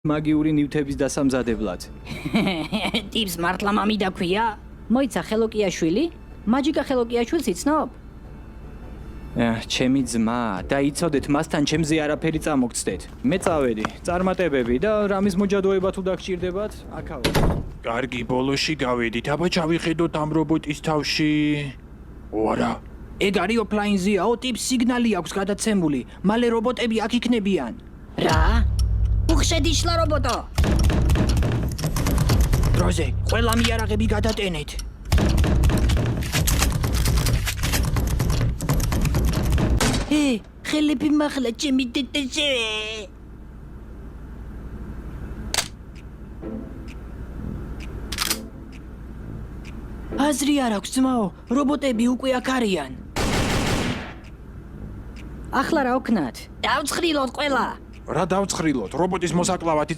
მაგიური ნივთების დასამზადებლად. ტიპს მართლა მამი დაქვია? მოიცა ხელოკიაშვილი? მაჯიკა ხელოკიაშვილს იცნობ? ჩემი ძმა და იცოდეთ მასთან ჩემზე არაფერი წამოგცდეთ. მე წავედი, წარმატებები და რამის მოჯადოება თუ დაგჭირდებათ, აქავე. კარგი, ბოლოში გავედით, აბა ჩავიხედოთ ამ რობოტის თავში. ვარა. ეგ არის ოფლაინზეაო, ტიპს სიგნალი აქვს გადაცემული. მალე რობოტები აქ იქნებიან. რა? უხშედიშლა რობოტო. დროზე, ყველა მიარაღები გადატენეთ. ხელები მახლა ჩემი დედაშე. აზრი არ აქვს ძმაო, რობოტები უკვე აქ არიან. ახლა რა ვქნათ? დავცხრილოთ ყველა. რა დავცხრილოთ, რობოტის მოსაკლავად